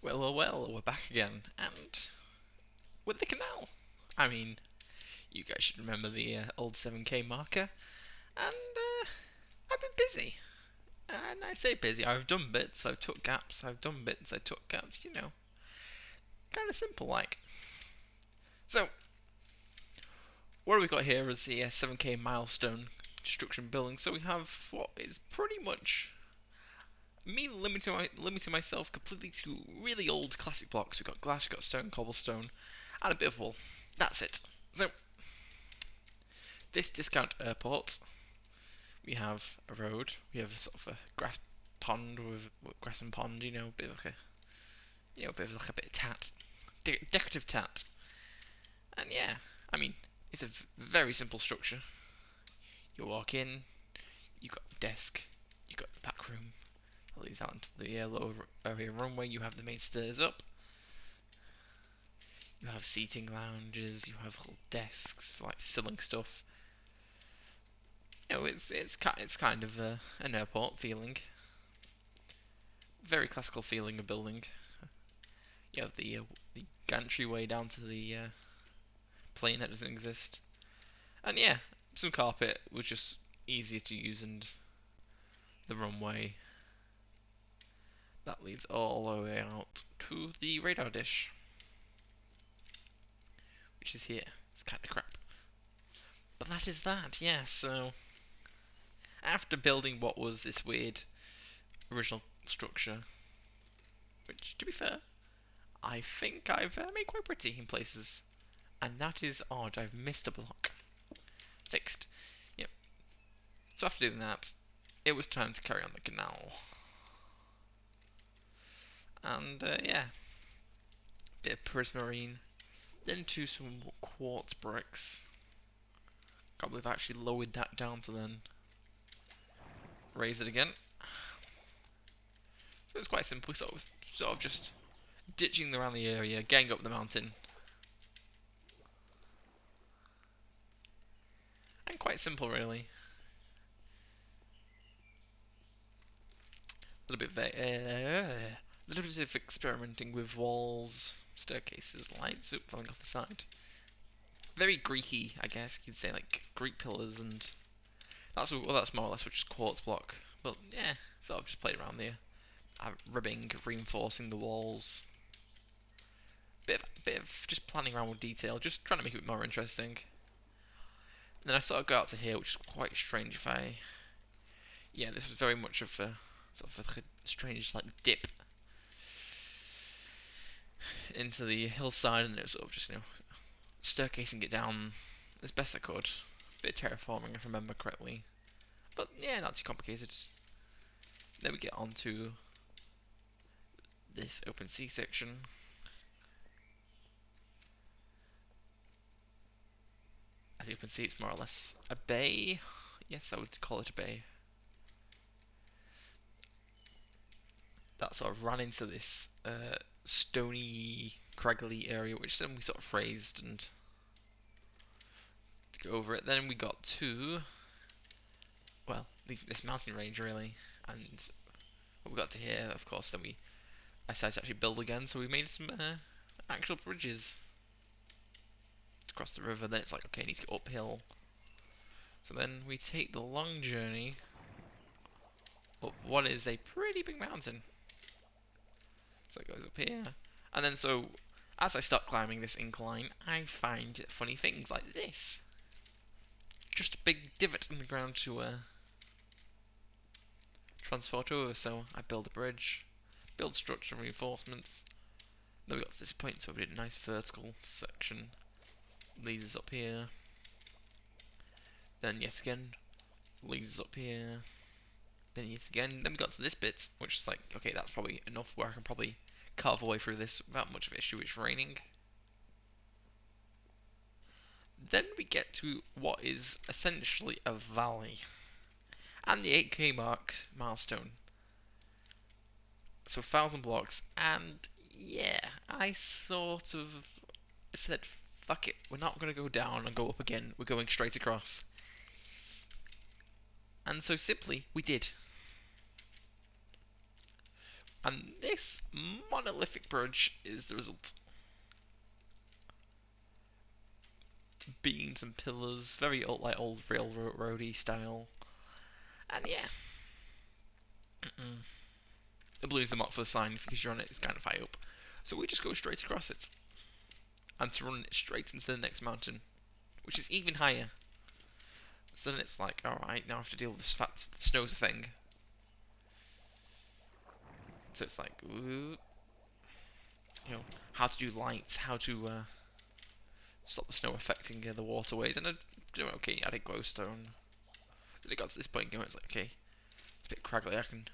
Well, we're back again, and with the canal. I mean, you guys should remember the old 7k marker, and I've been busy. And I say busy, I've done bits, I've took gaps, I've done bits, I took gaps, kind of simple like. So, what have we got here is the 7k milestone construction building, so we have what is pretty much me limiting myself completely to really old classic blocks. We've got glass, we've got stone, cobblestone, and a bit of wool. That's it. So, this discount airport, we have a road, we have sort of a grass pond with grass and pond, a bit of like a bit of like a bit of tat, decorative tat, and yeah, I mean, it's a very simple structure. You walk in, you got the desk, you got the back room, that leads out into the lower area runway. You have the main stairs up. You have seating lounges. You have little desks for like selling stuff. It's kind of an airport feeling. Very classical feeling of building. You have the gantry down to the plane that doesn't exist, and yeah, some carpet was just easier to use, and the runway that leads all the way out to the radar dish, which is here. It's kind of crap, but that is that. Yeah. So after building what was this weird original structure, which to be fair, I think I've made quite pretty in places, and that is odd. I've missed a block. Fixed. Yep. So after doing that, it was time to carry on the canal. And yeah, bit of prismarine, then to some quartz bricks. Can't believe I actually lowered that down to then raise it again. So it's quite simple, sort of just ditching around the area, getting up the mountain, and quite simple really. A little bit of experimenting with walls, staircases, lights, falling off the side. Very Greeky, I guess you'd say, like Greek pillars, and that's more or less which is quartz block. But yeah, sort of just played around there, ribbing, reinforcing the walls. Bit of just planning around with detail, just trying to make it more interesting. And then I sort of go out to here, which is quite strange. Yeah, this was very much of a sort of a strange like dip into the hillside, and it was sort of just staircasing it down as best I could. Bit of terraforming, if I remember correctly. But yeah, not too complicated. Then we get on to this open sea section. As you can see, it's more or less a bay. Yes, I would call it a bay. That sort of ran into this stony, craggly area, which then we sort of raised and to go over it. Then we got to, well, this mountain range really, and what we got to here, of course, then I decided to actually build again, so we made some actual bridges to cross the river. Then it's like, okay, I need to go uphill. So then we take the long journey up what is a pretty big mountain. So it goes up here, and then so as I start climbing this incline, I find funny things like this. Just a big divot in the ground to transport over. So I build a bridge, build structural reinforcements. Then we got to this point, so we did a nice vertical section. Leads us up here. Then yes again, leads us up here. Then yes again. Then we got to this bit, which is like, okay, that's probably enough where I can probably carve away through this without much of an issue. It's raining. Then we get to what is essentially a valley and the 8k milestone. So 1,000 blocks, and yeah, I sort of said, fuck it, we're not going to go down and go up again, we're going straight across. And so simply, we did. And this monolithic bridge is the result. Beams and pillars, very old, like old railroady style. And yeah, it blues them up for the sign because you're on it. It's kind of high up, so we just go straight across it, and to run it straight into the next mountain, which is even higher. So then it's like, all right, now I have to deal with this fat snow's a thing. So it's like, ooh, how to do lights, how to stop the snow affecting the waterways, and I do okay. I did glowstone. Then it got to this point going, it's like, okay, it's a bit craggly. I can,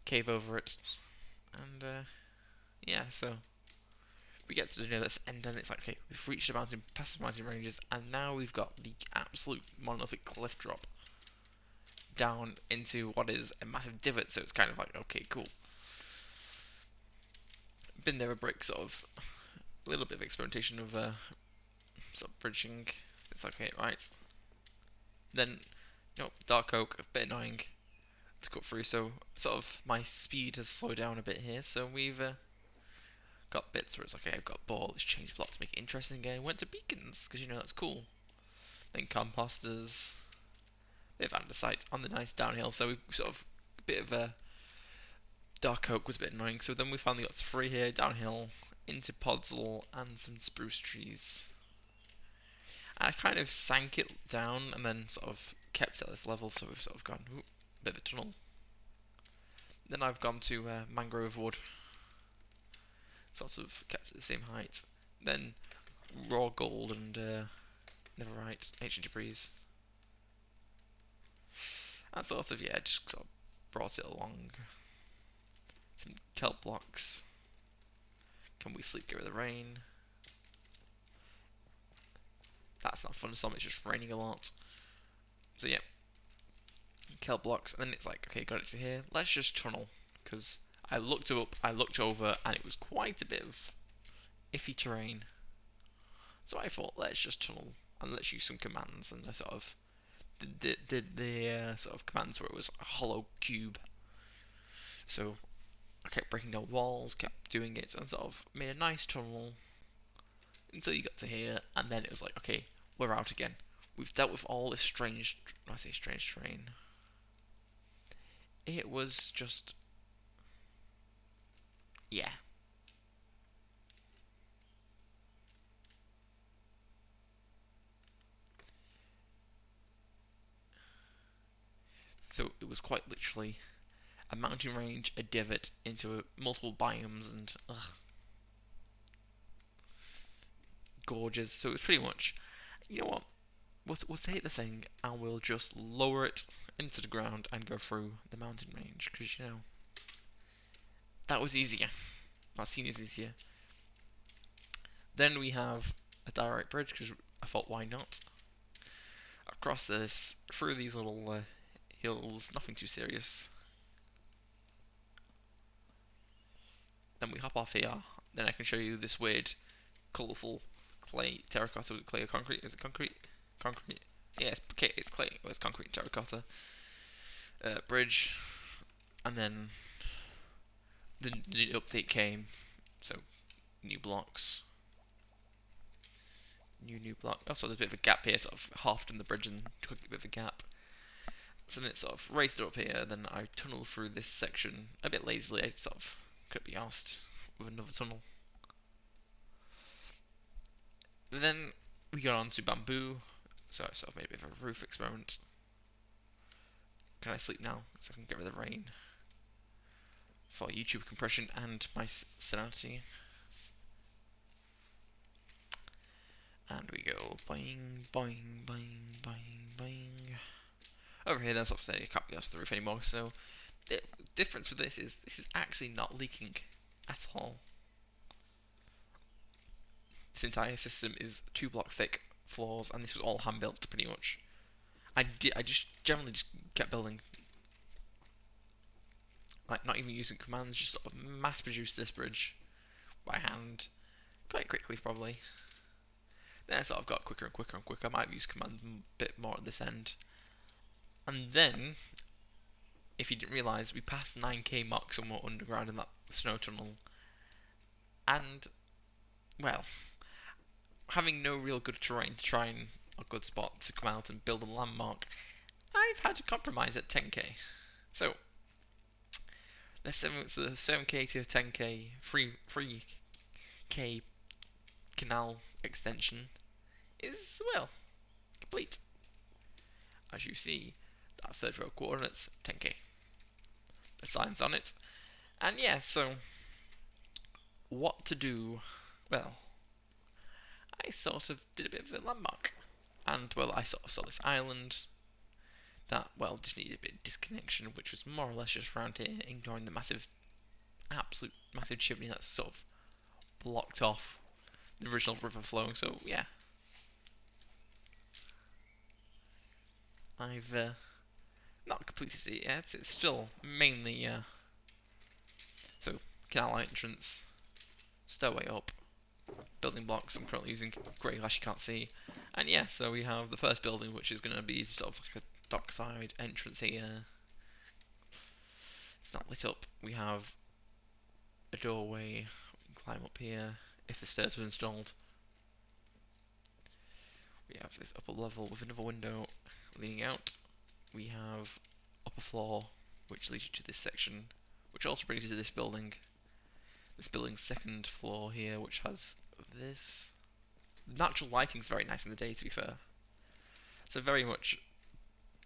cave over it, and yeah. So we get to this end, and it's like, okay, we've reached the mountain, past the mountain ranges, and now we've got the absolute monolithic cliff drop down into what is a massive divot. So it's kind of like, okay, cool. Been there a brick, sort of a little bit of experimentation of sort of bridging. It's like, okay, right. Then, dark oak, a bit annoying to cut through. So sort of my speed has slowed down a bit here. So we've got bits where it's like, okay, I've got ball, let's change block to make it interesting again. Went to beacons because that's cool. Then composters, bit of andesite on the nice downhill. So we sort of a bit of a dark oak was a bit annoying. So then we finally got to 3 here downhill into podzol and some spruce trees. And I kind of sank it down and then sort of kept it at this level, so we've sort of gone, ooh, bit of a tunnel. Then I've gone to mangrove wood, sort of kept at the same height. Then raw gold and netherite, ancient debris. And sort of, yeah, just sort of brought it along. Some kelp blocks. Can we sleep, get rid of the rain? That's not fun to some, it's just raining a lot. So yeah, kelp blocks, and then it's like, okay, got it to here, let's just tunnel. Because I looked up, I looked over, and it was quite a bit of iffy terrain. So I thought, let's just tunnel and let's use some commands, and I sort of did the sort of commands where it was a hollow cube. So I kept breaking down walls, kept doing it, and sort of made a nice tunnel until you got to here, and then it was like, okay, we're out again. We've dealt with all this strange, I say strange terrain. It was just, yeah. So it was quite literally a mountain range, a divot into multiple biomes, and gorges. So it was pretty much, you know what? We'll take the thing and we'll just lower it into the ground and go through the mountain range because that was easier. That seen as easier. Then we have a direct bridge because I thought, why not? Across this, through these little hills, nothing too serious. Then we hop off here. Then I can show you this weird, colourful clay, terracotta with clay or concrete. Is it concrete? Concrete. Yeah, okay, it's clay. Well, it's concrete and terracotta. Bridge. And then the update came. So, new blocks. New block. Also, there's a bit of a gap here, sort of halved in the bridge and took a bit of a gap. So then it sort of raised it up here, then I tunneled through this section a bit lazily. I sort of could be asked with another tunnel. Then we got on to bamboo, so I sort of made a bit of a roof experiment. Can I sleep now? So I can get rid of the rain for YouTube compression and my sanity. And we go boing, boing, boing, boing, boing. Over here, there's obviously I can't be off the roof anymore, so the difference with this is actually not leaking at all. This entire system is 2 block thick floors, and this was all hand built pretty much. I just generally just kept building, like not even using commands, just sort of mass produced this bridge by hand, quite quickly probably. Then I sort of got quicker and quicker and quicker. I might have used commands a bit more at this end, and then if you didn't realise, we passed 9k mark somewhere underground in that snow tunnel. And, well, having no real good terrain to try and a good spot to come out and build a landmark, I've had to compromise at 10k. So, the 7k to 10k free K canal extension is, well, complete. As you see, that third row coordinates, 10k. The signs on it. And yeah, so what to do? Well, I sort of did a bit of a landmark. And, well, I sort of saw this island that, well, just needed a bit of disconnection, which was more or less just around here, ignoring the absolute massive chimney that's sort of blocked off the original river flow. So, yeah. I've not completed it yet. It's still mainly, so, canal entrance, stairway up, building blocks. I'm currently using grey glass, you can't see. And yeah, so we have the first building, which is going to be sort of like a dockside entrance here. It's not lit up. We have a doorway. We can climb up here if the stairs were installed. We have this upper level with another window leading out. We have upper floor, which leads you to this section, which also brings you to this building. This building's second floor here, which has this. The natural lighting's very nice in the day, to be fair. So very much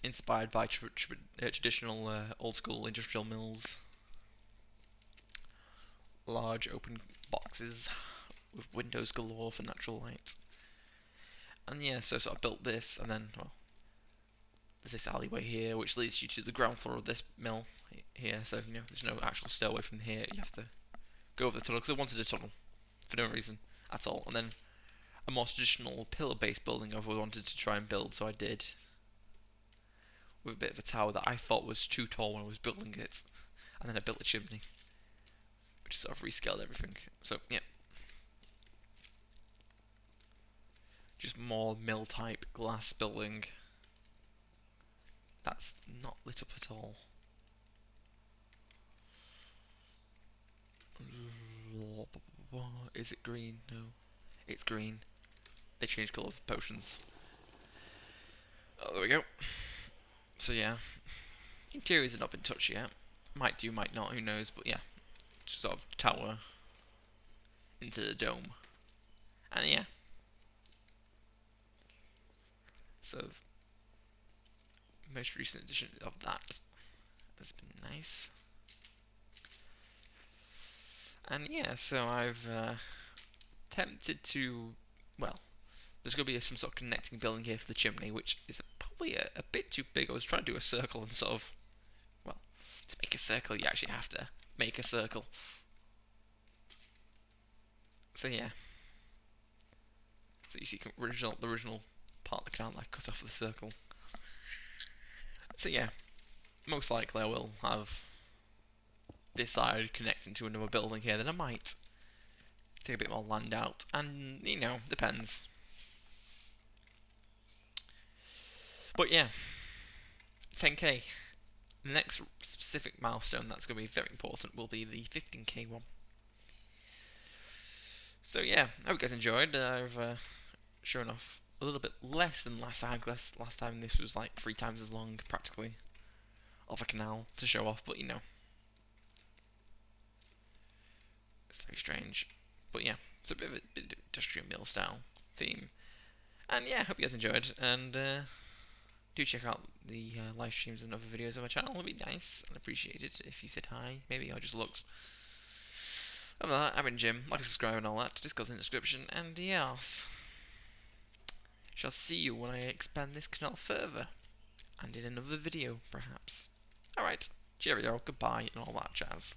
inspired by traditional old school industrial mills. Large open boxes with windows galore for natural light. And yeah, so sort of built this, and then, well, there's this alleyway here which leads you to the ground floor of this mill here. So, you know, there's no actual stairway from here. You have to go over the tunnel, because I wanted a tunnel for no reason at all. And then a more traditional pillar-based building I've always wanted to try and build, so I did, with a bit of a tower that I thought was too tall when I was building it. And then I built a chimney, which sort of rescaled everything. So, yeah. Just more mill-type glass building. That's not lit up at all. Is it green? No. It's green. They changed colour for potions. Oh, there we go. So yeah. Interiors have not been touched yet. Might do, might not, who knows, but yeah. Just sort of tower into the dome. And yeah. So, most recent edition of that has been nice. And yeah, so I've attempted to, well, there's going to be some sort of connecting building here for the chimney, which is probably a bit too big. I was trying to do a circle and sort of, well, to make a circle you actually have to make a circle. So yeah. So you see the original part of the canal I cut off the circle. So yeah, most likely I will have this side connecting to another building here, then I might take a bit more land out, and, you know, depends. But yeah, 10k. The next specific milestone that's going to be very important will be the 15k one. So yeah, I hope you guys enjoyed. I've shown off a little bit less than last time. Last time this was like 3 times as long, practically, of a canal to show off, but you know, it's very strange. But yeah, it's a bit of an industrial mill style theme. And yeah, hope you guys enjoyed, and do check out the live streams and other videos on my channel. It'd be nice and appreciate it if you said hi, maybe, or just looked. Other than that, I've been Jim. Like, subscribe, and all that. Discuss in the description. And yes, shall see you when I expand this canal further, and in another video, perhaps. Alright, cheerio, goodbye, and all that jazz.